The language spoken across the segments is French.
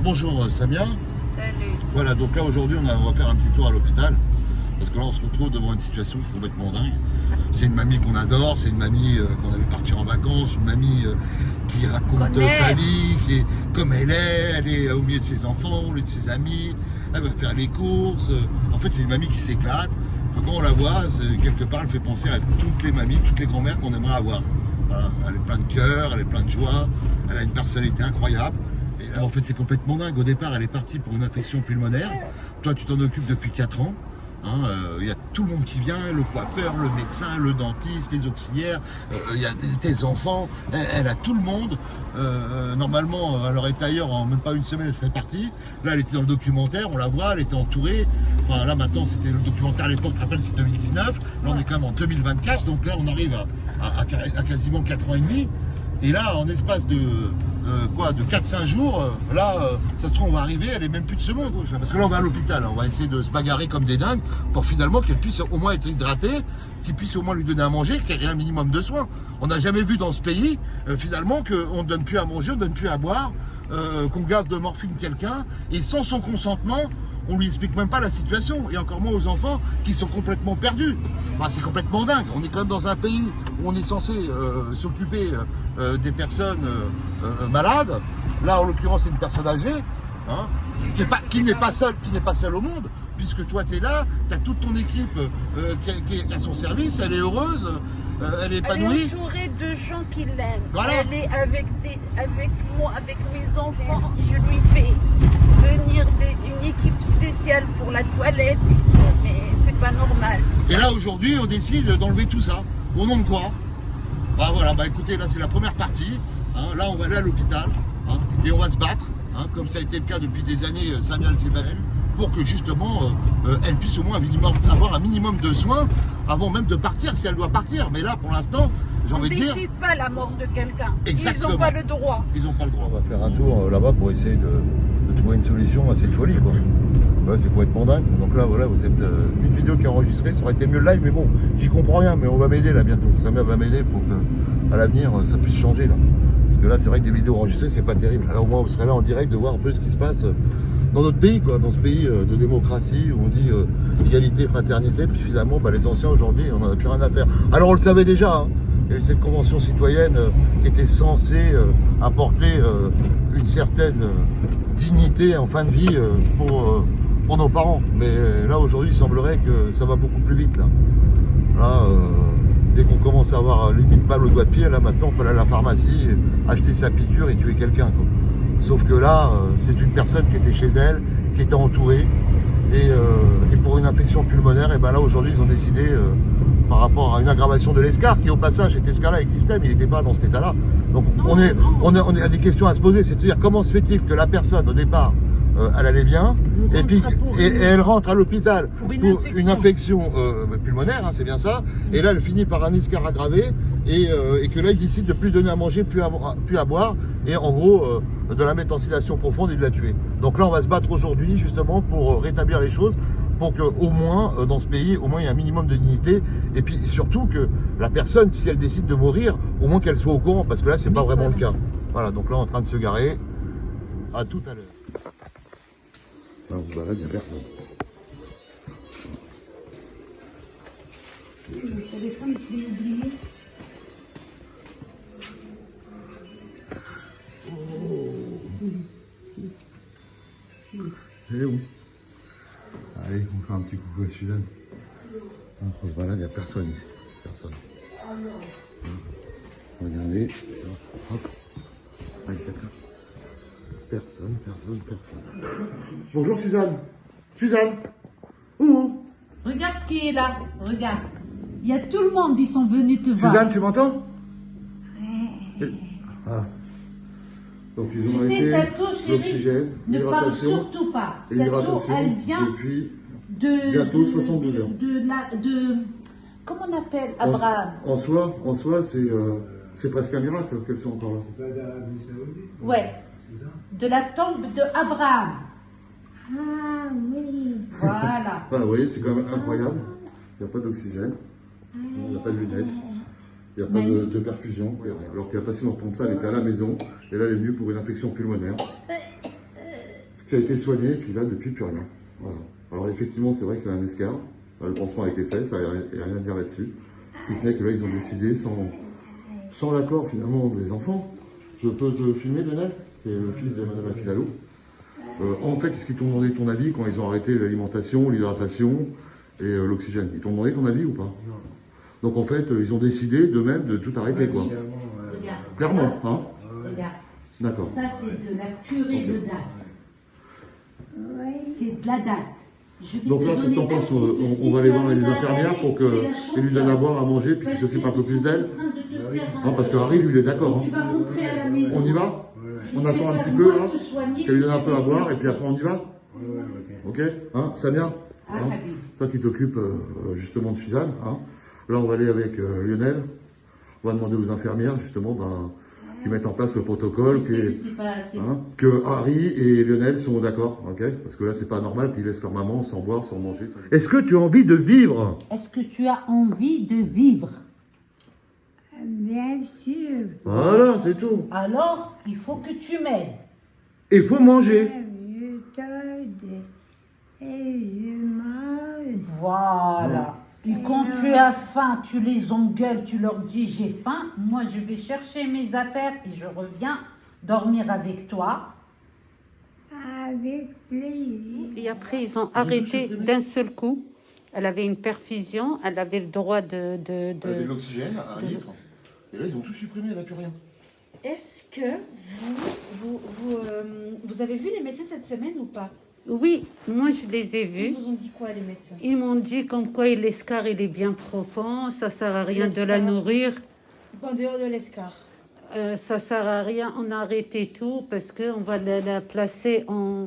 Bonjour Samia. Salut. Voilà, donc là aujourd'hui on va faire un petit tour à l'hôpital. Parce que là on se retrouve devant une situation complètement dingue. C'est une mamie qu'on adore, c'est une mamie qu'on a vu partir en vacances, une mamie qui raconte sa vie, qui est comme elle est au milieu de ses enfants, au milieu de ses amis, elle va faire les courses. En fait c'est une mamie qui s'éclate. Quand on la voit, quelque part elle fait penser à toutes les mamies, toutes les grand-mères qu'on aimerait avoir. Voilà. Elle est pleine de cœur, elle est pleine de joie, elle a une personnalité incroyable. Et là, en fait, c'est complètement dingue. Au départ, elle est partie pour une infection pulmonaire. Toi, tu t'en occupes depuis 4 ans. Il y a tout le monde qui vient, le coiffeur, le médecin, le dentiste, les auxiliaires, il y a tes enfants, elle a tout le monde. Normalement, elle aurait été ailleurs en même pas une semaine, elle serait partie. Là, elle était dans le documentaire, on la voit, elle était entourée. Enfin, là, maintenant, c'était le documentaire à l'époque, tu te rappelles, c'est 2019. Là, on est quand même en 2024, donc là, on arrive à quasiment 4 ans et demi. Et là, en espace de 4-5 jours, ça se trouve, on va arriver, elle est même plus de ce monde. Parce que là, on va à l'hôpital, on va essayer de se bagarrer comme des dingues pour finalement qu'elle puisse au moins être hydratée, qu'il puisse au moins lui donner à manger, qu'elle ait un minimum de soins. On n'a jamais vu dans ce pays, finalement, qu'on ne donne plus à manger, on ne donne plus à boire, qu'on garde de morphine quelqu'un, et sans son consentement, on lui explique même pas la situation, et encore moins aux enfants qui sont complètement perdus. Enfin, c'est complètement dingue. On est quand même dans un pays où on est censé s'occuper des personnes malades. Là, en l'occurrence, c'est une personne âgée, qui n'est pas seule au monde, puisque toi, tu es là, tu as toute ton équipe qui est à son service, elle est heureuse, elle est épanouie. Elle est entourée de gens qui l'aiment. Voilà. Elle est avec moi, avec mes enfants. Je lui fais venir une équipe spéciale pour la toilette et tout, mais c'est pas normal. Et là, aujourd'hui, on décide d'enlever tout ça. Au nom de quoi? Voilà, écoutez, là, c'est la première partie. Là, on va aller à l'hôpital et on va se battre, comme ça a été le cas depuis des années. Samuel s'est battu pour que justement elle puisse au moins avoir un minimum de soins avant même de partir, si elle doit partir. Mais là, pour l'instant, j'ai envie de dire... On ne décide pas la mort de quelqu'un. Exactement. Ils n'ont pas le droit. Ils n'ont pas le droit. On va faire un tour là-bas pour essayer de trouver une solution à cette folie, quoi. Ouais, c'est complètement dingue. Donc là, voilà, vous êtes une vidéo qui est enregistrée. Ça aurait été mieux le live, mais bon, j'y comprends rien. Mais on va m'aider là bientôt. Samia va m'aider pour que à l'avenir ça puisse changer là. Parce que là, c'est vrai que des vidéos enregistrées, c'est pas terrible. Alors au moins, vous serez là en direct de voir un peu ce qui se passe dans notre pays, quoi, dans ce pays de démocratie où on dit égalité, fraternité. Puis finalement, les anciens aujourd'hui, on n'en a plus rien à faire. Alors on le savait déjà. Il y a eu cette convention citoyenne qui était censée apporter une certaine dignité en fin de vie pour nos parents. Mais là aujourd'hui il semblerait que ça va beaucoup plus vite là. Dès qu'on commence à avoir limite mal au doigt de pied, là maintenant on peut aller à la pharmacie, acheter sa piqûre et tuer quelqu'un, quoi. Sauf que là c'est une personne qui était chez elle, qui était entourée et pour une infection pulmonaire, et ben là aujourd'hui ils ont décidé par rapport à une aggravation de l'escar, qui au passage cet escar là existait mais il n'était pas dans cet état là. Donc on a des questions à se poser, c'est-à-dire comment se fait-il que la personne au départ elle allait bien et elle rentre à l'hôpital pour une infection pulmonaire, c'est bien ça, et là elle finit par un escar aggravé et que là il décide de plus donner à manger, plus à boire, et en gros de la mettre en sédation profonde et de la tuer. Donc là on va se battre aujourd'hui justement pour rétablir les choses, pour qu'au moins dans ce pays, au moins il y ait un minimum de dignité, et puis surtout que la personne, si elle décide de mourir, au moins qu'elle soit au courant, parce que là c'est pas vraiment le cas. Voilà, donc là on est en train de se garer. À tout à l'heure. Là on se balade, il n'y a personne. Le téléphone, je l'ai oublié. Elle est où? Allez, on fait un petit coucou à Suzanne. On se balade, il n'y a personne ici. Personne. Regardez. Hop. Personne. Bonjour Suzanne. Suzanne. Ouh. Regarde qui est là, regarde. Il y a tout le monde, ils sont venus te voir. Suzanne, tu m'entends? Voilà. Donc ils ont Tu sais, arrêté cette eau, chérie, l'oxygène, ne parle l'hydratation. surtout pas. Et Cette eau, l'hydratation elle vient depuis de... bientôt 72 heures. Comment on appelle Abraham? En soi, c'est presque un miracle qu'elles sont encore là. C'est pas d'Arabie Saoudite? Ouais. C'est ça? De la tombe de Abraham. Ah oui. Voilà. Voilà, vous voyez, c'est quand même incroyable. Il n'y a pas d'oxygène, il n'y a pas de lunettes, il n'y a pas de perfusion, il y a rien. Alors qu'il n'y a pas si longtemps de ça, elle était à la maison, et là elle est venue pour une infection pulmonaire. qui a été soigné, et puis là, depuis, plus rien. Voilà. Alors effectivement, c'est vrai qu'il y a un escarre. Le pansement a été fait, ça n'y a rien à dire là-dessus. Si ce n'est que là, ils ont décidé, sans l'accord finalement des enfants. Je peux te filmer, Lionel? C'est le fils de Madame Afilalo. En fait, est-ce qu'ils t'ont demandé ton avis quand ils ont arrêté l'alimentation, l'hydratation et l'oxygène? Ils t'ont demandé ton avis ou pas? Non. Donc en fait, ils ont décidé d'eux-mêmes de tout arrêter, quoi. Regarde. Clairement, Ça, hein? regarde. D'accord. Ça, c'est de la purée de date. C'est de la date. Je vais Donc te là, qu'est-ce que donner t'en un penses? petit peu. On Si va tu aller voir arrives les à infirmières avaler, pour tu es la qu'elles lui donnent à boire, à manger, puis qu'ils s'occupent un peu plus d'elle. Parce que Harry, lui, il est d'accord. Tu Hein. vas rentrer à la maison. On y va? Je On vais attend un faire petit moi peu, là, te soigner, qu'elle lui donne tu un peu à te boire, laisses et puis après on y va? Ok? Hein, Samia? Ah, Hein, Habib. toi qui t'occupes justement de Suzanne, hein. Là, on va aller avec Lionel. On va demander aux infirmières, justement, qui mettent en place le protocole, que Harry et Lionel sont d'accord, ok? Parce que là, c'est pas normal qu'ils laissent leur maman sans boire, sans manger. Est-ce que tu as envie de vivre? Est-ce que tu as envie de vivre? Bien sûr. Voilà, c'est tout. Alors, il faut que tu m'aides. Il faut manger. Je t'aide et je mange. Voilà. Et quand tu as faim, tu les engueules, tu leur dis j'ai faim. Moi, je vais chercher mes affaires et je reviens dormir avec toi. Avec plaisir. Et après, ils ont arrêté d'un seul coup. Elle avait une perfusion, elle avait le droit de... De l'oxygène, un litre. Et là, ils ont tout supprimé, elle n'a plus rien. Est-ce que vous avez vu les médecins cette semaine ou pas? Oui, moi je les ai Ils vus. vous ont dit quoi les médecins? Ils m'ont dit comme quoi l'escar il est bien profond, ça sert à rien de la L'escar. nourrir. En dehors de l'escar. Ça sert à rien, on a arrêté tout parce qu'on va la placer en...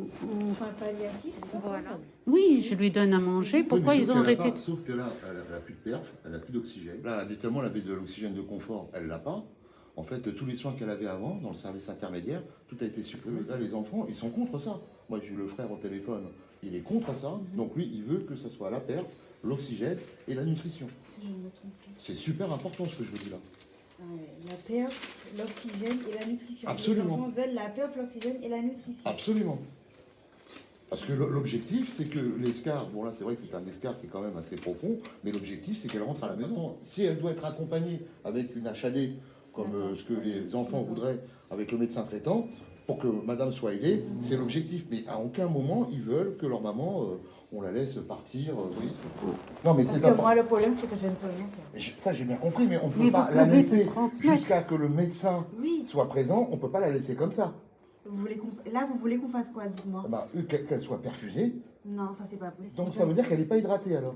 Soins palliatifs. Voilà. Oui, je lui donne à manger. Pourquoi Oui, mais ils sauf ont qu'elle a arrêté? pas- Sauf que là, elle n'a plus de perf, elle n'a plus d'oxygène. Là, habituellement, elle avait de l'oxygène de confort, elle l'a pas. En fait, tous les soins qu'elle avait avant, dans le service intermédiaire, tout a été supprimé. Là, les enfants, ils sont contre ça. Moi, j'ai eu le frère au téléphone, il est contre ça. Donc lui, il veut que ce soit la perf, l'oxygène et la nutrition. Je me trompe. C'est super important ce que je vous dis là. La perf, l'oxygène et la nutrition. Absolument. Les enfants veulent la perf, l'oxygène et la nutrition. Absolument. Parce que l'objectif, c'est que l'escar, bon là c'est vrai que c'est un escar qui est quand même assez profond, mais l'objectif c'est qu'elle rentre à la maison. Si elle doit être accompagnée avec une HAD, comme ce que les enfants voudraient avec le médecin traitant, pour que madame soit aidée, c'est l'objectif. Mais à aucun moment, ils veulent que leur maman, on la laisse partir. Vous voyez ce que je peux... Non, mais Parce c'est que pas... moi, le problème, c'est que je ne peux rien faire. Ça, j'ai bien compris, mais on ne peut Mais pas vous la pouvez laisser se transmettre. jusqu'à que le médecin Oui. soit présent. On ne peut pas la laisser comme ça. Là, vous voulez qu'on fasse quoi, dites-moi? Bah, qu'elle soit perfusée, Non, ça, c'est pas possible. donc ça veut dire qu'elle n'est pas hydratée alors.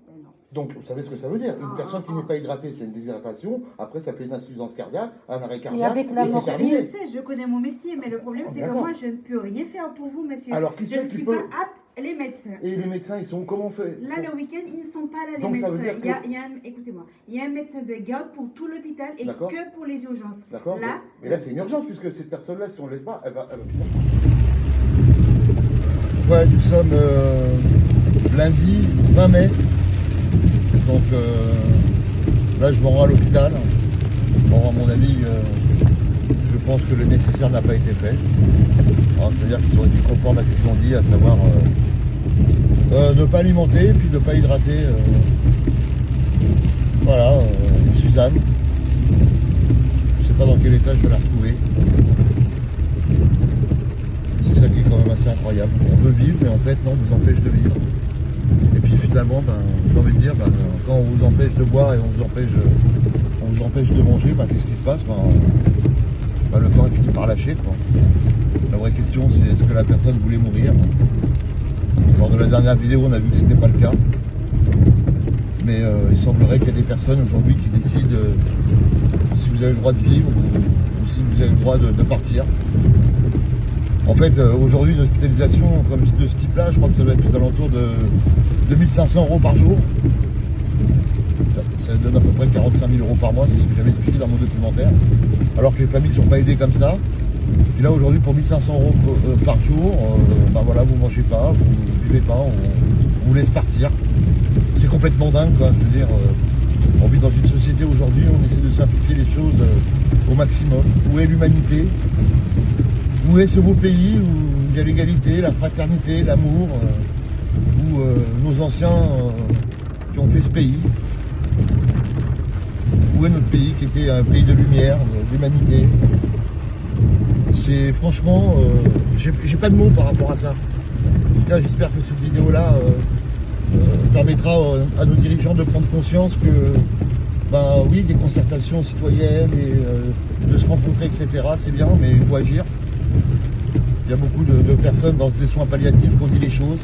Ben non. Donc, vous savez ce que ça veut dire? Une Ah, personne ah, qui n'est pas hydratée, c'est une déshydratation. Après, ça fait une insuffisance cardiaque, un arrêt Et cardiaque. avec la c'est morphine, terminé. Je sais, je connais mon métier, mais le problème, c'est que D'accord. moi, je ne peux rien faire pour vous, monsieur. Alors, qui je c'est ne qui suis peut- pas apte, les médecins. Et les médecins, ils sont comment on fait? Là, le week-end, ils ne sont pas là, les Donc, ça médecins. veut dire Il y a écoutez-moi, il y a un médecin de garde pour tout l'hôpital et D'accord. que pour les urgences. D'accord? Là, Mais là, c'est une urgence, puisque cette personne-là, si on ne l'aide pas, elle va... Ouais, nous sommes lundi 20 mai. Donc là, je me rends à l'hôpital. Bon, à mon avis, je pense que le nécessaire n'a pas été fait. C'est-à-dire qu'ils ont été conformes à ce qu'ils ont dit, à savoir ne pas alimenter, puis ne pas hydrater. Voilà, Suzanne. Je ne sais pas dans quel état je vais la retrouver. C'est ça qui est quand même assez incroyable. On veut vivre, mais en fait, non, on nous empêche de vivre. Et puis finalement, j'ai envie de dire, quand on vous empêche de boire et on vous empêche de manger, qu'est-ce qui se passe? Le corps finit par lâcher, quoi. La vraie question, c'est est-ce que la personne voulait mourir? Lors de la dernière vidéo, on a vu que c'était pas le cas. Mais il semblerait qu'il y a des personnes aujourd'hui qui décident si vous avez le droit de vivre ou si vous avez le droit de partir. En fait, aujourd'hui, une hospitalisation comme de ce type-là, je crois que ça doit être aux alentours de 2500 € par jour. Ça donne à peu près 45 000 € par mois, c'est ce que j'avais expliqué dans mon documentaire. Alors que les familles ne sont pas aidées comme ça. Puis là, aujourd'hui, pour 1500 € par jour, voilà, vous ne mangez pas, vous ne vivez pas, on vous laisse partir. C'est complètement dingue, quoi. Je veux dire, on vit dans une société aujourd'hui, on essaie de simplifier les choses au maximum. Où est l'humanité? Où est ce beau pays où il y a l'égalité, la fraternité, l'amour, où nos anciens qui ont fait ce pays. Où est notre pays qui était un pays de lumière, d'humanité. C'est franchement, j'ai pas de mots par rapport à ça. En tout cas, j'espère que cette vidéo-là permettra à nos dirigeants de prendre conscience que, ben oui, des concertations citoyennes et de se rencontrer, etc., c'est bien, mais il faut agir. Il y a beaucoup de personnes dans des soins palliatifs qui ont dit les choses,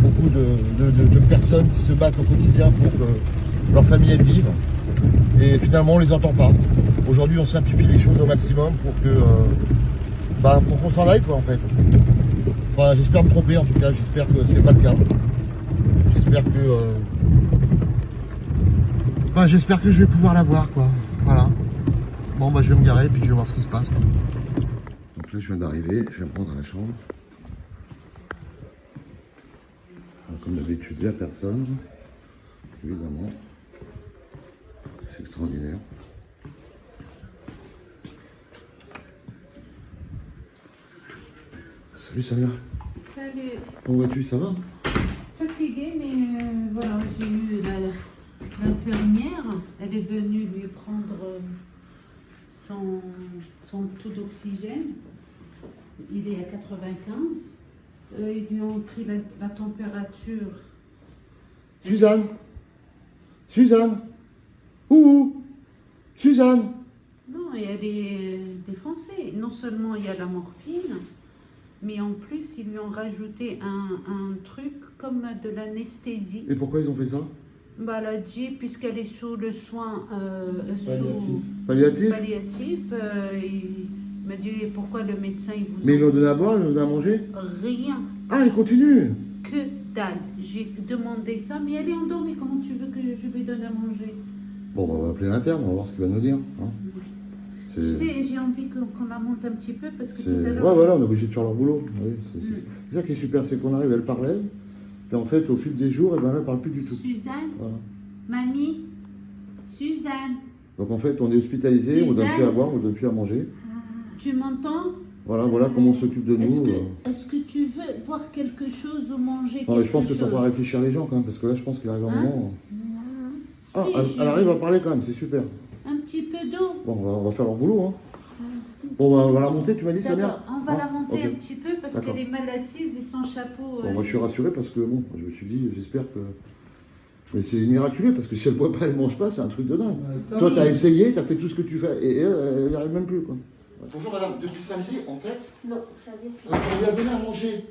beaucoup de personnes qui se battent au quotidien pour que leur famille elle vive, et finalement on les entend pas. Aujourd'hui on simplifie les choses au maximum pour que pour qu'on s'en aille quoi en fait. Enfin, j'espère me tromper en tout cas, j'espère que c'est pas le cas. J'espère que je vais pouvoir la voir quoi. Voilà. Bon bah je vais me garer puis je vais voir ce qui se passe quoi. Donc là je viens d'arriver, je vais me rendre à la chambre. Alors, comme d'habitude, il n'y a personne, évidemment. C'est extraordinaire. Salut Samia. Salut. Comment vas-tu, ça va? Fatiguée, mais voilà, j'ai eu l'infirmière. Elle est venue lui prendre son taux d'oxygène. Il est à 95. Ils lui ont pris la température. Suzanne. Suzanne. Ouh. Suzanne. Non, et elle est défoncée. Non seulement il y a la morphine, mais en plus ils lui ont rajouté un truc comme de l'anesthésie. Et pourquoi ils ont fait ça? Bah, elle a dit, puisqu'elle est sous le soin Palliatif. palliatif, il m'a dit pourquoi le médecin il vous Mais ils l'ont donné à boire, ils l'ont donné à manger? rien, Ah, il continue. que dalle. J'ai demandé ça, mais elle est endormie. Comment tu veux que je lui donne à manger? Bon, bah, on va appeler l'interne, on va voir ce qu'il va nous dire. Hein. Tu sais, j'ai envie qu'on la monte un petit peu parce que tout à Ouais, l'heure. voilà, on est obligé de faire leur boulot. Oui, c'est ça qui est super, c'est qu'on arrive, elle parlait, et en fait, au fil des jours, eh ben, elle ne parle plus du tout. Suzanne, Voilà. mamie, Suzanne, Donc en fait, on est hospitalisé, on ne donne plus à boire, on ne donne plus à manger. tu m'entends? Voilà comment on s'occupe de nous. Est-ce que tu veux boire quelque chose ou manger Non, mais je quelque pense que ça chose? va réfléchir les gens quand même, parce que là, je pense qu'il arrive un Hein? moment. Ah, Si, elle arrive à parler quand même, c'est super. Un petit peu d'eau. Bon, on va faire leur boulot. Hein. Bon, bah, on va la monter, tu m'as dit, Samia? D'accord, on va Hein? la monter Ok. un petit peu parce D'accord. qu'elle est mal assise et son chapeau. Bon, moi, je suis rassuré parce que, bon, je me suis dit, j'espère que. Mais c'est miraculeux parce que si elle ne boit pas, elle ne mange pas, c'est un truc de dingue. Toi, tu as essayé, tu as fait tout ce que tu fais et elle n'y arrive même plus. Quoi. Bonjour madame, depuis samedi, en fait, Non, vous savez ce que on lui a donné à manger.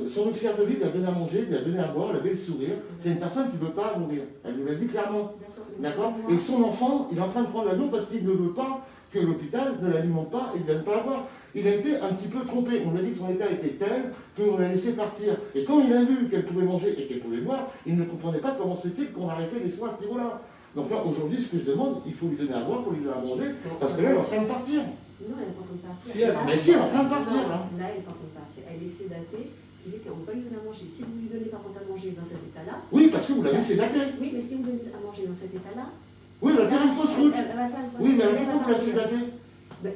Son auxiliaire de vie lui a donné à manger, lui a donné à boire, elle avait le sourire. C'est une personne qui ne veut pas mourir. Elle nous l'a dit clairement. D'accord. Et son enfant, il est en train de prendre l'avion parce qu'il ne veut pas que l'hôpital ne l'alimente pas et ne vienne pas la voir. Il a été un petit peu trompé. On a dit que son état était tel qu'on l'a laissé partir. Et quand il a vu qu'elle pouvait manger et qu'elle pouvait boire, il ne comprenait pas comment se fait-il qu'on arrêtait les soins à ce niveau-là. Donc là, aujourd'hui, ce que je demande, il faut lui donner à boire, il faut lui donner à manger, parce que là, elle est en train de partir. Non, elle est en train de partir. Si, elle- Là, Mais si, elle est en train de partir, là. Là, elle est en train de partir. Elle est sédatée. Ce qu'il dit, c'est on ne peut pas lui donner à manger. Si vous lui donnez par contre à manger dans cet état-là. Oui, parce que vous l'avez sédaté. Oui, mais si vous donnez à manger dans cet état-là. Oui, elle a fait une fausse route. Elle va faire une fausse Oui, mais route. pourquoi vous la sédatez?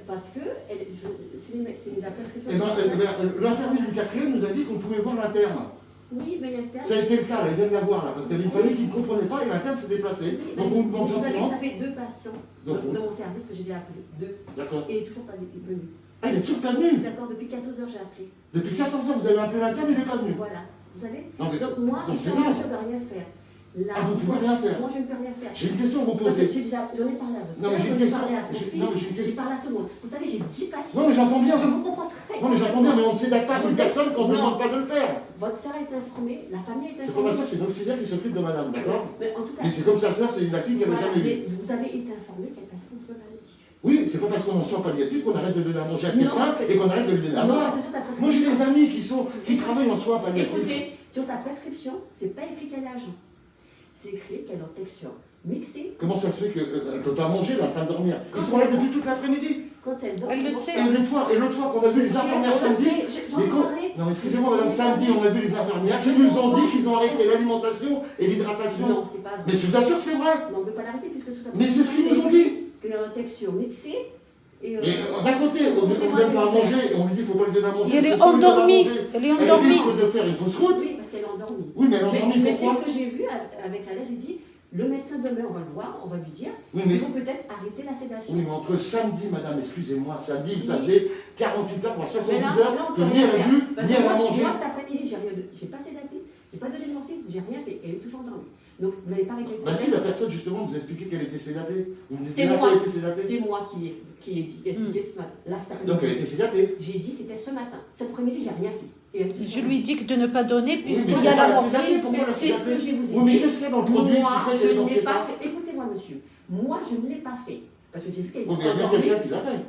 Parce que c'est la prescription. Eh ben, l'infirmier du 4e nous a dit qu'on pouvait voir l'interne. Oui, mais l'interne. Ça a été le cas, là, il vient de la voir, là, parce qu'il y avait une famille qui ne comprenait pas et l'interne s'est déplacé. Donc on demande vous savez que gentiment. ça fait 2 patients dans mon service que j'ai déjà appelé. 2. D'accord. Et il n'est toujours pas venu. Ah, il est toujours pas venu. D'accord, depuis 14 heures, j'ai appelé. Depuis 14 ans, vous avez appelé l'interne, il n'est pas venu. Voilà. Vous savez. Non, mais- Donc moi, donc je suis c'est en grave. mesure de rien faire. Là, Ah, vous ne pouvez rien faire. Moi, je ne peux rien faire. J'ai une question à vous Parce que poser. j'en ai parlé à votre Non, mais soeur, j'ai j'en une ai question. parlé à son Non, mais fils, j'ai une question. j'ai parlé à tout le monde. Vous savez, j'ai 10 patients. Non, mais j'entends bien. Je vous comprends très Non, mais j'entends bien, mais on ne sédate pas une personne qu'on ne Non. demande pas de le faire. Votre soeur est informée, la famille est C'est pas informée. ma soeur, c'est une auxiliaire qui s'occupe de madame, d'accord? Mais en tout cas, Mais c'est comme sa soeur, c'est une fille qu'elle n'a voilà, jamais mais vue. vous avez été informé qu'elle passe sans soin palliatif. Oui, c'est pas parce qu'on est en soins palliatifs qu'on arrête de donner à manger à Non, quelqu'un c'est- et qu'on arrête de lui donner à Non, boire. c'est sur sa prescription. Moi, j'ai des amis qui travaillent en soins palliatifs. Écoutez, sur sa prescription, c'est pas écrit quel âge. C'est écrit qu'elle est en texture mixée. Comment ça se fait qu'elle ne peut pas manger, elle est en train de dormir? Ils sont là depuis toute l'après-midi. Quand elle dort, Elle le elle sait. Et l'autre fois qu'on a vu les infirmières samedi, J'en ai les co- parlé. non, excusez-moi, madame, samedi, on a vu les infirmières qui nous ont dit qu'ils ont arrêté l'alimentation et l'hydratation. Non, c'est pas vrai. Mais je vous assure que c'est vrai. Mais on ne peut pas l'arrêter puisque sous sa Mais c'est ce qu'ils nous ont dit. qu'il y a une texture mixée Et, Mais d'un côté, on ne lui donne pas à manger, et on lui dit qu'il ne faut pas lui donner à manger. Elle est parce que si on lui donne à endormie. manger, Elle est endormie. Elle risque de faire une fausse route. Oui, parce qu'elle est endormie. Oui, mais elle est endormie, Mais c'est pourquoi ce que j'ai vu avec Alain, j'ai dit, le médecin demain, on va le voir, on va lui dire, Oui, mais- il faut peut-être arrêter la sédation. Oui, mais entre samedi, madame, excusez-moi, samedi, ça faisait 48 heures, voire 70 Mais là, heures, on que peut ni rien elle a faire. bu, Parce ni que elle a moi, mangé. Moi, cet après-midi, j'ai pas sédaté, j'ai pas donné de morphine, j'ai rien fait. Elle est toujours endormie. Donc, vous n'avez pas réglé le Bah si, problème. la personne, justement, vous a expliqué qu'elle était sédatée. Vous me dites C'est là moi, qu'elle était sédatée. c'est moi qui l'ai dit, expliqué ce matin. Là, cet après-midi. Donc elle était sédatée. J'ai dit c'était ce matin. Cet après-midi, j'ai rien fait. Et elle est toujours Je lui dis que de ne pas donner Oui, puisqu'il mais y a la pourquoi sédatée? morphine. Pourquoi la C'est ce que sédatée? je vous ai Oui, mais dit. qu'est-ce qu'il y a dans le produit Moi, qui fait je que dans n'ai cet pas état? fait. Écoutez-moi, monsieur. Moi, je ne l'ai pas fait. Parce que j'ai vu qu'elle Oui, mais il y a bien endormie. quelqu'un qui l'a fait.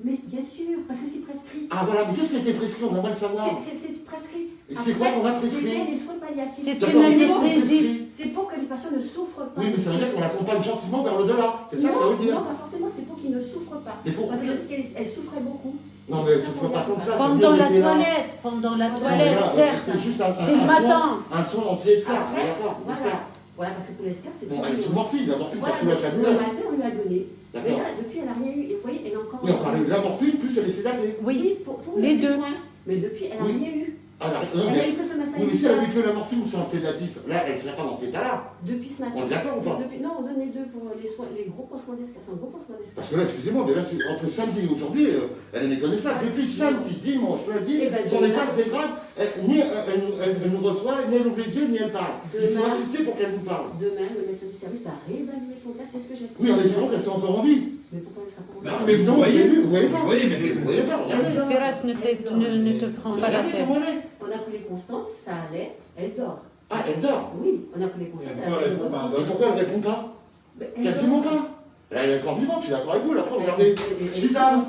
Mais bien sûr, parce que c'est prescrit. Ah voilà, mais qu'est-ce qui a été prescrit? On aimerait le savoir. C'est prescrit. Et c'est quoi qu'on a prescrit? C'était les soins palliatifs. C'est D'accord, une mais qu'est-ce qu'on anesthésie. prescrit? C'est pour que les patients ne souffrent pas. Oui, mais ça veut dire qu'on l'accompagne gentiment vers le delà. C'est ça que ça veut dire. Non, pas forcément, c'est pour qu'ils ne souffrent pas. Mais pour- Parce qu'elle souffrait beaucoup. Non, mais elle ne souffre pas comme ça. Pendant ça la veut dire qu'elle était là. toilette, pendant la Non, mais toilette, là, certes. C'est juste un C'est le son- matin. Un son anti-escarre, Après, d'accord, voilà. escarre. Voilà, parce que pour l'escar, c'est Bon, très elle est dur. sous morphine. La morphine, ça Voilà, soulage la le douleur. matin, on lui a donné. Mais D'accord. là, depuis, elle n'a rien eu. Et vous voyez, elle est encore. Oui, enfin, la morphine, plus elle est sédatée. Oui, pour les les deux. soins. Mais depuis, elle n'a Oui. rien eu. Ah, non, Elle mais, a eu que ce matin. oui, mais si elle avait que la morphine, c'est un sédatif. Là, elle ne serait pas dans cet état-là. Depuis ce matin. On est d'accord ou pas? Non, on donne les deux pour les soins, les gros pansements d'escar. C'est un gros pansement d'escar. Parce que là, excusez-moi, mais là, c'est entre samedi et aujourd'hui, elle est méconnaissable. Depuis samedi, dimanche, lundi, Eh ben, son demain- état se dégrade. Elle nous reçoit, ni elle ouvre les yeux, ni elle parle. Il faut Demain- insister pour qu'elle nous parle. Demain, le médecin du service va réévaluer son cas. C'est ce que j'espère. Oui, en espérant qu'elle soit encore en vie. Mais pourquoi elle sera pas en Non, vie? mais vous voyez, vous voyez pas. vous voyez, mais- Vous voyez pas, regardez. Ferras, ne te prends pas la Regardez tête. comment elle est. On a pris les constantes, ça allait, elle dort. Ah, elle dort. Oui, on a pris les constantes. Et pourquoi elle répond pas? Et pourquoi elle ne répond pas? Mais elle Quasiment dort. pas. Là, elle est encore vivante, je suis d'accord avec vous. Là, après, regardez. Suzanne.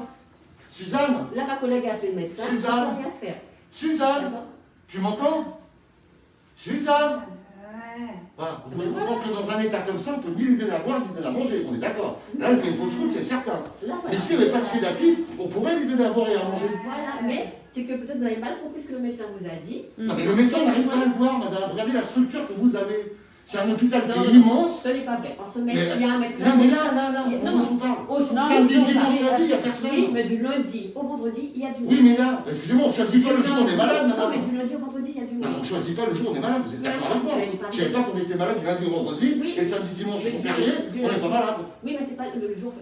Suzanne. Là, ma collègue a appelé le médecin. Suzanne. On peut rien faire. Suzanne. D'accord. Tu m'entends? Suzanne. Voilà. Vous pouvez comprendre que dans un état comme ça, on peut ni lui donner à boire, ni lui donner à manger. On est d'accord. Là, elle fait une fausse route, c'est certain. Là, voilà. Mais s'il n'y avait pas de sédatif, on pourrait lui donner à boire et à manger. Voilà, mais c'est que peut-être vous avez mal compris ce que le médecin vous a dit. Non, mais le médecin n'arrive pas à le voir, madame. Regardez la structure que vous avez. C'est un hôpital Non, qui est non, immense. Ce n'est pas vrai. En ce moment, Mais- il y a un médecin. Non, mais là, Non, on non. vous parle. Aujourd'hui, Samedi, non, dimanche, non, lundi, il n'y a personne. Oui, mais du lundi au vendredi, il y a du monde. Oui, mais là, excusez-moi, on ne choisit pas le jour où on est malade, Non, mais madame. du lundi au vendredi, il y a du Non, mais on monde. ne choisit pas le jour où on est malade, vous êtes d'accord avec moi? Mais elle est pas Je ne savais pas qu'on était malade du lundi au vendredi, Oui. et le samedi, dimanche, Mais jour du- férié, du on n'est lundi. pas malade. Oui, mais c'est pas le jour.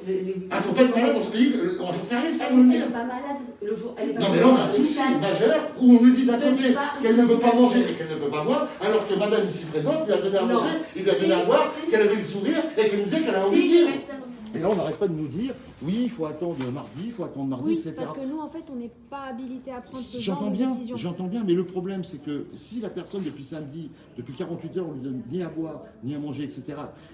Ah, faut pas être malade dans ce pays en jour férié, ça Elle vous le n'est dire? pas malade le jour. Elle est pas Non, mais là, on a un malade. souci majeur où on lui dit d'un Ce côté n'est pas un qu'elle ne veut souci pas manger majeur. et qu'elle ne peut pas boire, alors que madame ici présente lui a donné à Non. manger, il lui a donné à Si, boire, si. qu'elle avait le sourire et qu'elle nous disait qu'elle a envie de Si dire. le médecin. Et là, on n'arrête pas de nous dire, oui, il faut attendre mardi, il faut attendre mardi, Oui, etc. parce que nous, en fait, on n'est pas habilité à prendre ce genre J'entends de bien, décision. j'entends bien, mais le problème c'est que si la personne depuis samedi, depuis 48 heures, on lui donne ni à boire, ni à manger, etc.,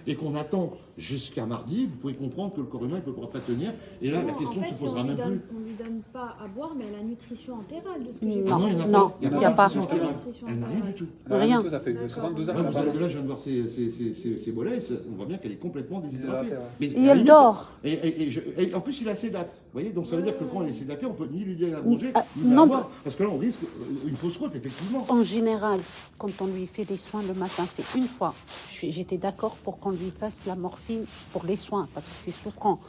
et qu'on attend jusqu'à mardi, vous pouvez comprendre que le corps humain ne pourra pas tenir, et là Non, la question en ne fait, se posera on lui même donne, plus. on lui donne pas à boire, mais à la nutrition entérale de ce que j'ai Non, Ah il y en a non, pas. il de n'y a pas. nutrition entérale. Nutrition Elle n'a rien entérale. du tout. Rien. Ça fait D'accord. 72 heures Là, qu'elle vous a allez pas de là, je viens de voir ses mollets, on voit bien qu'elle est complètement déshydratée. Déshydratée, ouais. Mais Et à la elle limite, dort. Et en plus, il a ses dates. Vous voyez, donc ça veut dire que quand elle est sédatée, on peut ni lui donner à manger, Ah, ni lui non, à boire. Parce que là, on risque une fausse route, effectivement. En général, quand on lui fait des soins le matin, c'est une fois. J'étais d'accord pour qu'on lui fasse la morphine pour les soins, parce que c'est souffrant.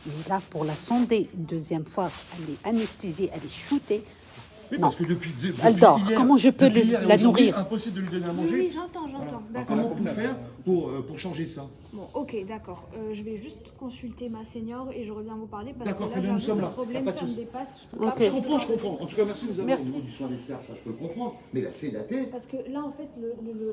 Mais là, pour la sonder, une deuxième fois, elle est anesthésiée, elle est shootée. Oui, Non. parce que depuis Elle dort. hier, Comment je peux depuis hier et la aujourd'hui, nourrir? Impossible de lui donner à Oui, manger. oui, j'entends, Voilà. Alors, d'accord. comment on peut faire pour changer ça? Bon, ok, d'accord. Je vais juste consulter ma senior et je reviens vous parler parce D'accord, que très là, bien, nous j'avoue, sommes ce là. problème, Y a pas de ça me souci. dépasse. Je peux Ok. pas Je prendre ce comprends, genre je de comprends. En tout cas, merci de nous avoir Merci. au niveau du soin d'escar, ça je peux le comprendre. Mais la sédatée, Parce que là, en fait,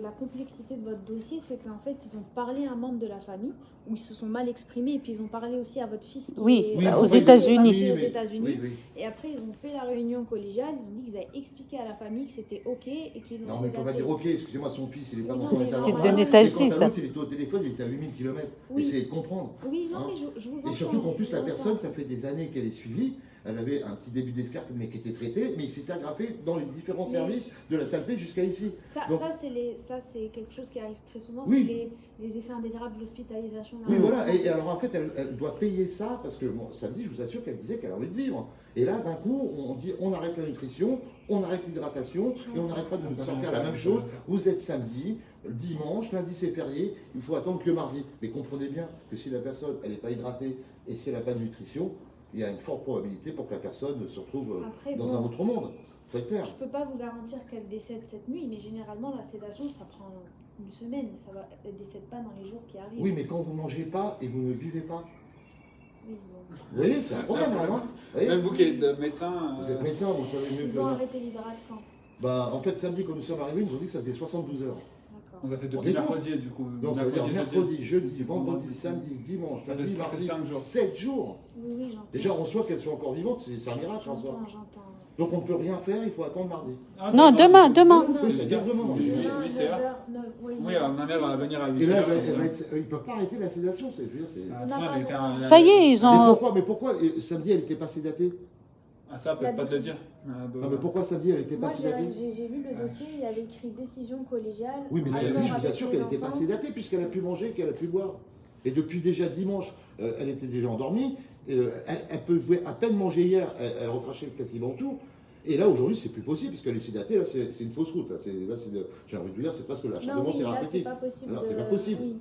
la complexité de votre dossier, c'est qu'en fait, ils ont parlé à un membre de la famille, où ils se sont mal exprimés, et puis ils ont parlé aussi à votre fils qui Oui, est Oui, aux faut pas États-Unis. parti aux Oui, États-Unis. oui, oui. Et après, ils ont fait la réunion collégiale, ils ont dit qu'ils avaient expliqué à la famille que c'était OK et qu'ils l'ont Non, mais il ne faut pas sédaté. dire, ok, excusez-moi, son fils, il n'est pas Oui, dans non, son mais état c'est normal. un état Et si, quant à ça. l'autre, il était au téléphone, il était à 8000 km. Oui. Essayez de comprendre. Oui, non, Hein. mais je vous entends. Et surtout qu'en plus, je la vous personne, entends. ça fait des années qu'elle est suivie. Elle avait un petit début d'escarpe, mais qui était traité, mais il s'était agrafé dans les différents Mais- services de la Salpêche jusqu'à ici. Ça, Donc- ça c'est quelque chose qui arrive très souvent, Oui. c'est les effets indésirables de l'hospitalisation. Oui, voilà. Et alors, en fait, elle doit payer ça parce que bon, samedi, je vous assure qu'elle disait qu'elle a envie de vivre. Et là, d'un coup, on dit on arrête la nutrition, on arrête l'hydratation et on n'arrête pas de nous sortir la même chose. Vous êtes samedi, dimanche, lundi c'est férié, il faut attendre que mardi. Mais comprenez bien que si la personne, elle n'est pas hydratée et si elle n'a pas de nutrition, il y a une forte probabilité pour que la personne se retrouve Après, dans bon. un autre monde. C'est clair. Je peux pas vous garantir qu'elle décède cette nuit, mais généralement la sédation ça prend une semaine, elle décède pas dans les jours qui arrivent. Oui, mais quand vous ne mangez pas et vous ne buvez pas, Oui, bon. vous voyez, c'est un problème là, non Vous voyez Même vous qui êtes médecin. Vous êtes médecin, vous savez mieux que Ils ont moi. arrêté l'hydrate quand? Bah, en fait, samedi, quand nous sommes arrivés, ils nous ont dit que ça faisait 72 heures. D'accord. On a fait On depuis est bon. mercredi, du coup. Donc, ça veut dire mercredi, jeudi, vendredi, vendredi, samedi, dimanche, Ça fait lundi, presque mardi, 5 jours. 7 jours. Oui, oui, j'entends. Déjà, on reçoit qu'elles soient encore vivantes, c'est un miracle en soi. J'entends. Donc, on ne peut rien faire, il faut attendre mardi. Ah, Non, demain. Oui, c'est-à-dire demain. Oui, Et 8 heures. Oui, ma mère va venir à 8 là, heures. ils ne peuvent pas arrêter la sédation, je veux dire, c'est... Ah, ça, elle était un- Ça y est, ils ont... Mais pourquoi samedi, elle n'était pas sédatée? Ah, ça, peut pas te le dire. Ah, bah, Non, mais pourquoi samedi, elle n'était pas Moi, sédatée? j'ai lu le dossier, il y avait écrit décision collégiale. Oui, mais accord samedi, je vous avec assure les qu'elle n'était pas enfants. sédatée, puisqu'elle a pu manger, qu'elle a pu boire. Et depuis déjà dimanche, elle était déjà endormie. Elle pouvait à peine manger hier, elle recrachait quasiment tout. Et là, aujourd'hui, c'est plus possible, puisqu'elle est sédatée. Là, c'est une fausse route. J'ai envie de dire, c'est presque Non, l'acharnement oui, là, c'est thérapeutique. pas possible. Alors, c'est pas possible. Oui.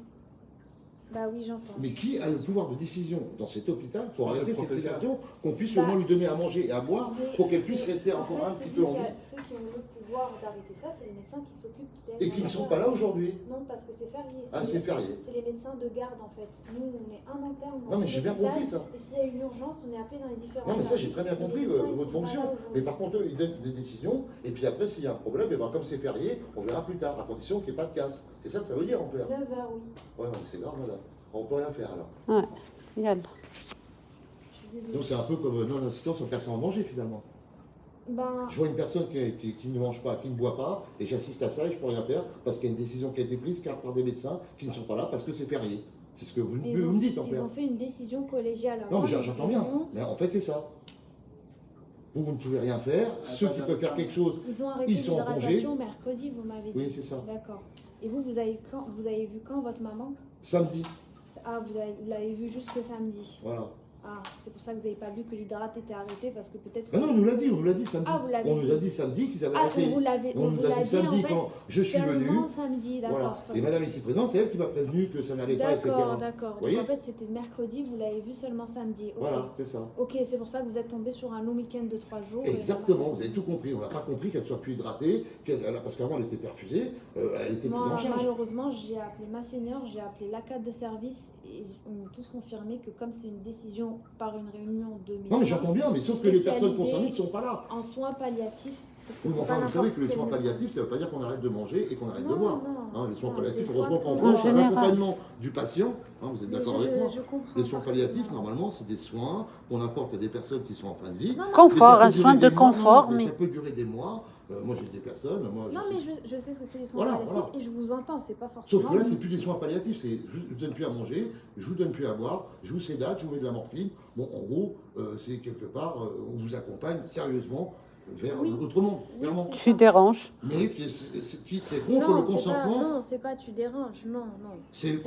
Bah oui, j'entends. Mais qui a le pouvoir de décision dans cet hôpital pour C'est le arrêter cette professeur. sédation, qu'on puisse Bah, au moins lui donner à manger et à boire, Mais pour qu'elle puisse c'est- rester en encore un fait, petit peu en vie, ceux qui ont le pouvoir d'arrêter ça, c'est les médecins qui s'occupent d'elle. et qui ne sont pas là aujourd'hui. Non, parce que c'est férié. Ah, c'est férié. C'est les médecins de garde en fait. Nous, on est un interne. Non, mais j'ai bien compris ça. Et s'il y a une urgence, on est appelé dans les différents. Non, mais ça, j'ai services. très bien Et les compris médecins, ils votre sont pas fonction. là aujourd'hui. Mais par contre, eux, ils donnent des décisions, et puis après, s'il y a un problème, eh ben, comme c'est férié, on verra plus tard, à condition qu'il n'y ait pas de casse. C'est ça que ça veut dire en clair. 9 heures, oui. Ouais, non, mais c'est grave, madame. On peut rien faire alors. Ouais, regarde. Je suis désolée. Donc c'est un peu comme non-assistance aux personnes en danger finalement. Ben, Je vois une personne qui ne mange pas, qui ne boit pas, et j'assiste à ça et je peux rien faire parce qu'il y a une décision qui a été prise car par des médecins qui ne sont pas là parce que c'est férié. C'est ce que vous ils me dites en ils clair. ont fait une décision collégiale. Non, mais avant, j'entends bien. réunion. Mais en fait, c'est ça. Vous ne pouvez rien faire. Ceux qui peuvent faire quelque chose, Ils ont arrêté Ils sont en l'hydratation mercredi, vous m'avez dit. oui, c'est ça. D'accord. Et vous avez vu quand votre maman? Samedi, Ah, vous l'avez vu jusque samedi. voilà. Ah, c'est pour ça que vous n'avez pas vu que l'hydrate était arrêté parce que peut-être. Ah non, on nous l'a dit samedi. Ah, vous l'avez on nous a dit. dit samedi qu'ils avaient Ah, arrêté. on vous l'avait On nous a dit samedi en fait, quand je suis venu. seulement samedi, d'accord. Voilà. Parce- Et madame ici présente, c'est elle qui m'a prévenu que ça n'allait pas, etc. D'accord, d'accord. Donc voyez en fait, c'était mercredi, vous l'avez vu seulement samedi. Ok. Voilà, c'est ça. Ok, c'est pour ça que vous êtes tombé sur un long week-end de 3 jours. et- Exactement, vous avez tout compris. On n'a pas compris qu'elle soit plus hydratée, parce qu'avant elle était perfusée, elle était Moi, prise en charge. malheureusement, j'ai appelé ma senior, j'ai appelé l'ACAD de service et ils m'ont tous confirmé que comme c'est une décision par une réunion de médecins. Non mais j'entends bien, mais sauf que les personnes spécialisées concernées ne sont pas là. En soins palliatifs. Parce que Oui, mais c'est enfin, pas vous savez n'importe que les quel soins médecin. palliatifs, ça ne veut pas dire qu'on arrête de manger et qu'on arrête de Non, boire. non, Les soins non, palliatifs, c'est heureusement soins qu'en de France, un général. accompagnement du patient, vous êtes Mais d'accord avec moi, je comprends les soins palliatifs, parfaitement. normalement, c'est des soins qu'on apporte à des personnes qui sont en fin de vie. Non, non, Confort, Mais ça un peut soin durer de des mois, confort, non, mais... ça peut durer des mois. Moi, j'ai des personnes. Moi, Non, sais- mais je sais ce que c'est les soins Voilà, palliatifs voilà. et je vous entends, c'est pas forcément. Sauf que là, c'est plus des soins palliatifs, c'est je vous donne plus à manger, je vous donne plus à boire, je vous sédate, je vous mets de la morphine. Bon, en gros, c'est quelque part, on vous accompagne sérieusement vers Oui. l'autre monde, Oui, clairement. c'est Tu ça. déranges. Mais c'est contre le Non, c'est pas, consentement. non, c'est pas tu déranges, non, non. C'est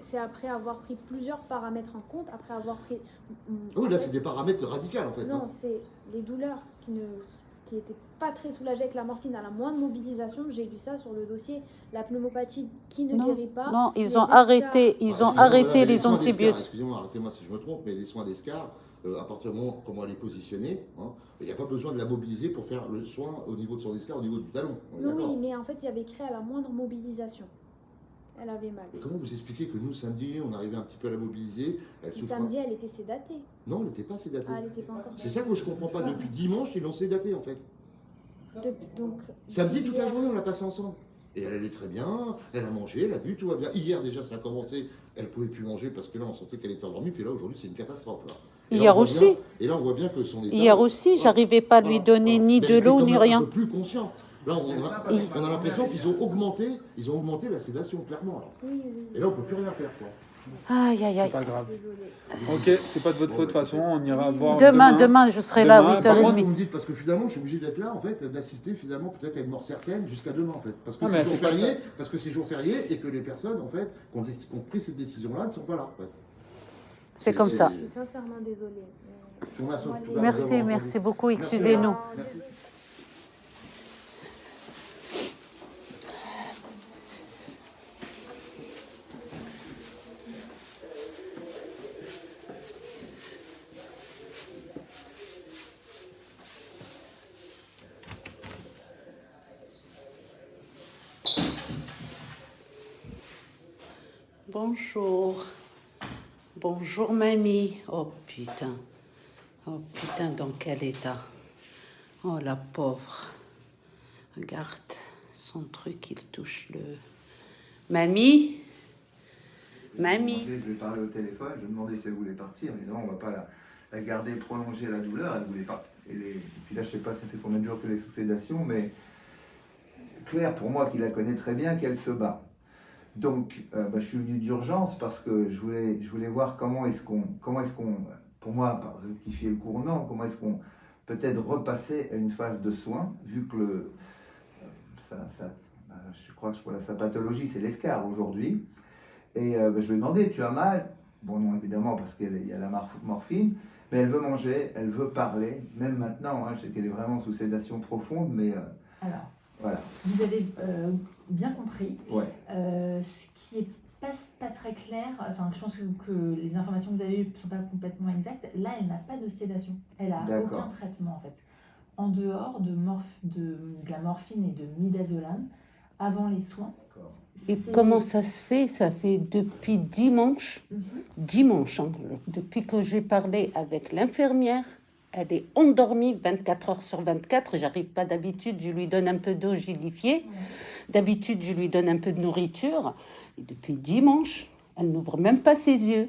C'est après avoir pris plusieurs paramètres en compte, après avoir pris. Oui, en là, fait, c'est des paramètres radicaux, en fait. Non, hein. c'est les douleurs qui étaient pas très soulagées avec la morphine à la moindre mobilisation. J'ai lu ça sur le dossier. La pneumopathie qui ne Non, guérit pas. non, les ils ont escarres. arrêté, ils ont Excusez-moi, arrêté madame, les soins d'escar, antibiotiques. Excusez-moi, arrêtez-moi si je me trompe, mais les soins d'escar, à partir du moment comment elle est positionnée, hein, il n'y a pas besoin de la mobiliser pour faire le soin au niveau de son escar, au niveau du talon. On est Non, d'accord. oui, mais en fait, il y avait écrit à la moindre mobilisation. Elle avait mal. Mais comment vous expliquez que nous, samedi, on arrivait un petit peu à la mobiliser, elle Et souffre samedi, elle était sédatée. Non, elle n'était pas sédatée. Ah, elle n'était pas encore. C'est ça que je comprends pas. Depuis dimanche, ils l'ont sédatée, en fait. Donc, Samedi, toute la hier- journée, on l'a passée ensemble. Et elle allait très bien, elle a mangé, elle a bu, tout va bien. Hier, déjà, ça a commencé, elle ne pouvait plus manger parce que là, on sentait qu'elle était endormie. Puis là, aujourd'hui, c'est une catastrophe. Là. Et là, Hier on voit aussi. bien- et là, on voit bien que son état. Hier aussi, j'arrivais pas à lui donner ni Mais de elle était l'eau quand ni même rien. un peu plus conscient. Là, on a l'impression qu'ils ont augmenté la sédation, clairement. Là. Oui, oui. Et là, on ne peut plus rien faire, quoi. Aïe, aïe, C'est aïe. pas grave. Désolée. Ok, c'est pas de votre faute de toute façon, on ira voir. Demain, je serai là à Demain, Par contre, 8h30. vous me dites, parce que finalement, je suis obligé d'être là, en fait, d'assister finalement peut-être à une mort certaine jusqu'à demain, en fait. Parce que Ah, mais c'est jour c'est pas férié, parce que c'est jour férié et que les personnes, en fait, qui ont pris cette décision-là, ne sont pas là, en fait. C'est comme ça. Je suis sincèrement désolée. Je vous remercie en tout cas de nous Merci, avoir merci entendus. beaucoup. Merci. Excusez-nous. Merci. Bonjour. Bonjour, mamie. Oh, putain. Oh, putain, dans quel état. Oh, la pauvre. Regarde, son truc, il touche le... Mamie? Mamie? Je lui ai parlé au téléphone, je lui ai demandé si elle voulait partir, mais non, on ne va pas la garder, prolonger la douleur, elle ne voulait pas. Et puis là, je ne sais pas, ça fait combien de jours que les sous sédation, mais Claire, pour moi, qui la connaît très bien, qu'elle se bat. Donc, je suis venu d'urgence parce que je voulais voir comment est-ce qu'on, pour moi, par rectifier le cours, non, comment est-ce qu'on peut-être repasser à une phase de soins, vu que je crois que sa pathologie, c'est l'escar aujourd'hui. Et je lui ai demandé, tu as mal? Bon, non, évidemment, parce qu'il y a la morphine, mais elle veut manger, elle veut parler, même maintenant, je sais qu'elle est vraiment sous sédation profonde, mais Alors, voilà. vous avez bien compris. Ouais. Ce qui est pas très clair, enfin, je pense que les informations que vous avez eues ne sont pas complètement exactes. Là, elle n'a pas de sédation. Elle n'a aucun traitement, en fait. En dehors de la morphine et de midazolam, avant les soins. Et comment ça se fait? Ça fait depuis dimanche, depuis que j'ai parlé avec l'infirmière, elle est endormie 24 heures sur 24. J'arrive pas d'habitude, je lui donne un peu d'eau gelifiée. D'habitude, je lui donne un peu de nourriture. Et depuis dimanche, elle n'ouvre même pas ses yeux.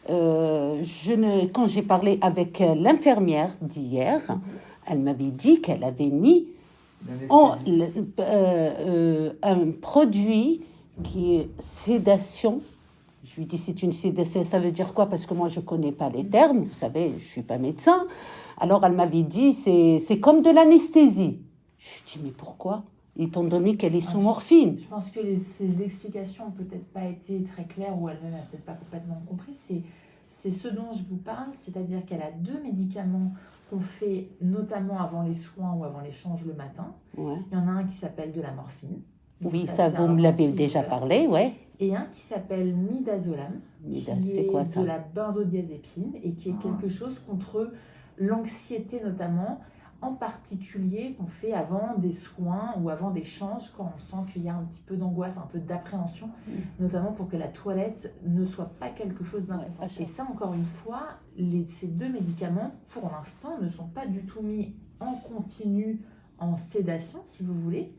Quand j'ai parlé avec l'infirmière d'hier, elle m'avait dit qu'elle avait mis un produit qui est sédation. Je lui dis, c'est une sédation, ça veut dire quoi? Parce que moi, je ne connais pas les termes, vous savez, je ne suis pas médecin. Alors, elle m'avait dit, c'est comme de l'anesthésie. Je lui dis, mais pourquoi? Étant donné qu'elle est sous morphine. Je pense que ces explications n'ont peut-être pas été très claires ou elle-même n'a peut-être pas complètement compris. C'est ce dont je vous parle, c'est-à-dire qu'elle a 2 médicaments qu'on fait notamment avant les soins ou avant l'échange le matin. Ouais. Il y en a un qui s'appelle de la morphine. Oui, ça vous me l'avez déjà parlé, ouais. Et un qui s'appelle midazolam, qui est quoi, ça? de la benzodiazépine et qui est quelque chose contre l'anxiété notamment, en particulier qu'on fait avant des soins ou avant des changes quand on sent qu'il y a un petit peu d'angoisse, un peu d'appréhension, notamment pour que la toilette ne soit pas quelque chose d'important. Et ça, encore une fois, ces 2 médicaments, pour l'instant, ne sont pas du tout mis en continu en sédation, si vous voulez.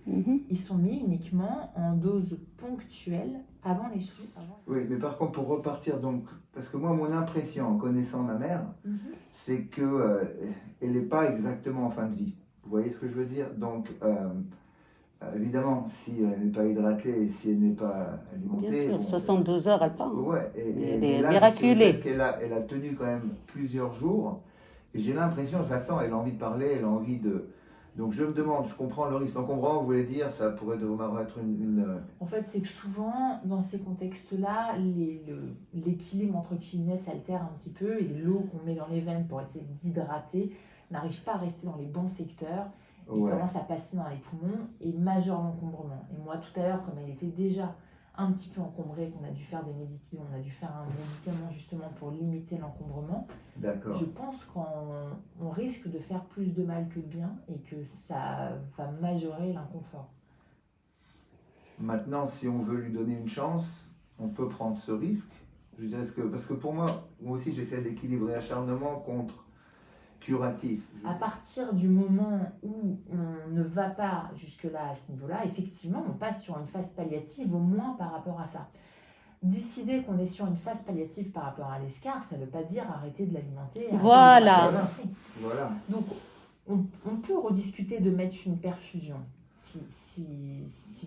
Ils sont mis uniquement en dose ponctuelle avant les soins. Oui, mais par contre, pour repartir, donc, parce que moi, mon impression, en connaissant ma mère, c'est que elle n'est pas exactement en fin de vie. Vous voyez ce que je veux dire? Donc, évidemment, si elle n'est pas hydratée et si elle n'est pas alimentée... Bien sûr, 72 heures, elle part. Ouais, elle est là, miraculée. Elle a tenu quand même plusieurs jours. Et j'ai l'impression, je la sens, elle a envie de parler, elle a envie de... Donc je me demande, je comprends le risque d'encombrement, vous voulez dire, ça pourrait être une... En fait, c'est que souvent, dans ces contextes-là, l'équilibre entre guillemets s'altère un petit peu et l'eau qu'on met dans les veines pour essayer d'hydrater n'arrive pas à rester dans les bons secteurs et commence à passer dans les poumons et majeure l'encombrement. Et moi, tout à l'heure, comme elle était déjà un petit peu encombrée, qu'on a dû faire on a dû faire un médicament justement pour limiter l'encombrement. D'accord. Je pense qu'on risque de faire plus de mal que de bien et que ça va majorer l'inconfort. Maintenant, si on veut lui donner une chance, on peut prendre ce risque. Je dirais parce que pour moi aussi, j'essaie d'équilibrer acharnement contre curatif. À partir du moment où on ne va pas jusque-là à ce niveau-là, effectivement, on passe sur une phase palliative, au moins par rapport à ça. Décider qu'on est sur une phase palliative par rapport à l'escar, ça ne veut pas dire arrêter de l'alimenter. Voilà. Donc, on peut rediscuter de mettre une perfusion, si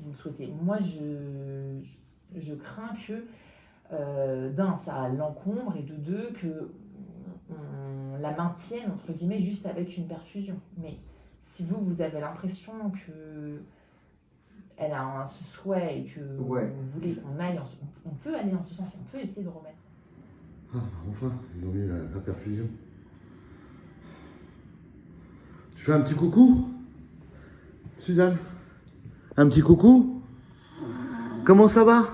vous le souhaitez. Moi, je crains que, d'un, ça l'encombre, et de deux, que on la maintienne, entre guillemets, juste avec une perfusion. Mais si vous avez l'impression que elle a ce souhait et que vous voulez qu'on aille, on peut aller en ce sens, on peut essayer de remettre. Ah, enfin, ils ont mis la perfusion. Tu fais un petit coucou, Suzanne? Un petit coucou? Comment ça va?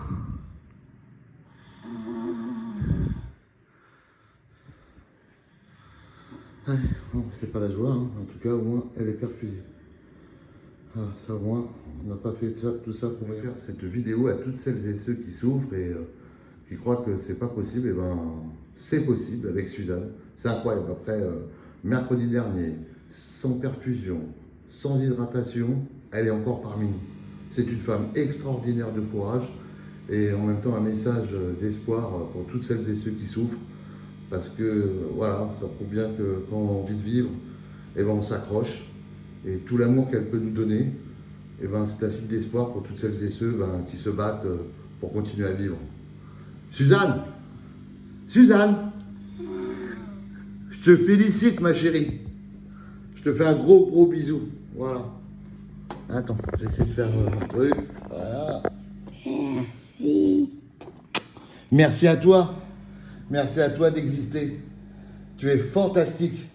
Ouais, bon, c'est pas la joie, hein. En tout cas, au moins, elle est perfusée. Ah, ça, au moins, on n'a pas fait tout ça pour faire cette vidéo à toutes celles et ceux qui souffrent et qui croient que c'est pas possible, et ben c'est possible avec Suzanne. C'est incroyable. Après, mercredi dernier, sans perfusion, sans hydratation, elle est encore parmi nous. C'est une femme extraordinaire de courage et en même temps un message d'espoir pour toutes celles et ceux qui souffrent. Parce que voilà, ça prouve bien que quand on a envie de vivre, eh ben, on s'accroche. Et tout l'amour qu'elle peut nous donner, eh ben, c'est un signe d'espoir pour toutes celles et ceux qui se battent pour continuer à vivre. Suzanne, Suzanne, je te félicite ma chérie. Je te fais un gros bisou. Voilà. Attends, j'essaie de faire un truc. Voilà. Merci. Merci à toi. Merci à toi d'exister. Tu es fantastique.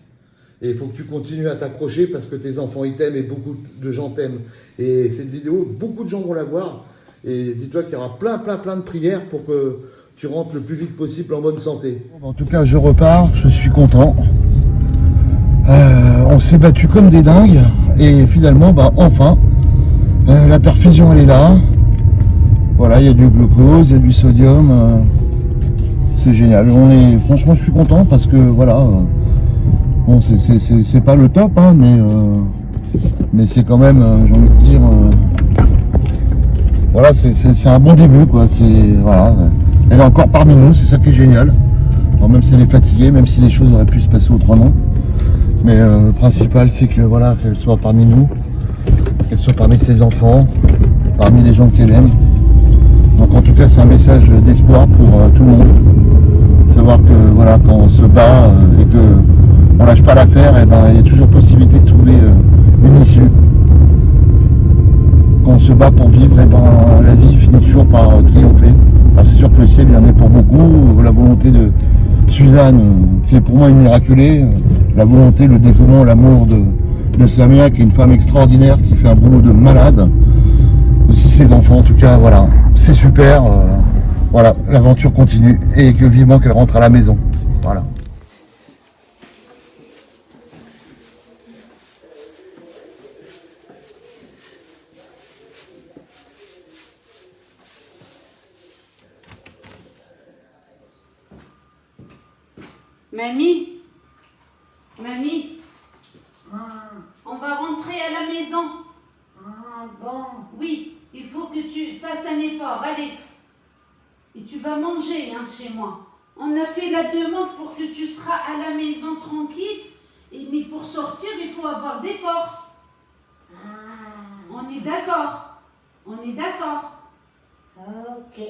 Et il faut que tu continues à t'accrocher parce que tes enfants ils t'aiment et beaucoup de gens t'aiment. Et cette vidéo, beaucoup de gens vont la voir. Et dis-toi qu'il y aura plein de prières pour que tu rentres le plus vite possible en bonne santé. En tout cas, je repars, je suis content. On s'est battu comme des dingues. Et finalement, enfin, la perfusion elle est là. Voilà, il y a du glucose, il y a du sodium. C'est génial. Franchement, je suis content parce que voilà. Bon, c'est pas le top, hein, mais c'est quand même, j'ai envie de dire, voilà, c'est un bon début, quoi. Voilà, elle est encore parmi nous, c'est ça qui est génial. Alors, même si elle est fatiguée, même si les choses auraient pu se passer autrement, mais le principal, c'est que voilà, qu'elle soit parmi nous, qu'elle soit parmi ses enfants, parmi les gens qu'elle aime. Donc en tout cas, c'est un message d'espoir pour tout le monde. Savoir que voilà, quand on se bat et que on lâche pas l'affaire, et ben il y a toujours possibilité de trouver une issue. Quand on se bat pour vivre, et ben la vie finit toujours par triompher. Alors c'est sûr que le ciel il en est pour beaucoup. La volonté de Suzanne, qui est pour moi une miraculée, la volonté, le dévouement, l'amour de Samia, qui est une femme extraordinaire, qui fait un boulot de malade. Aussi ses enfants, en tout cas, voilà, c'est super. Voilà, l'aventure continue et que vivement qu'elle rentre à la maison. Voilà. Mamie, on va rentrer à la maison. Ah bon. Oui, il faut que tu fasses un effort, allez. Et tu vas manger chez moi. On a fait la demande pour que tu seras à la maison tranquille. Mais pour sortir, il faut avoir des forces. Ah. On est d'accord. On est d'accord. Ok.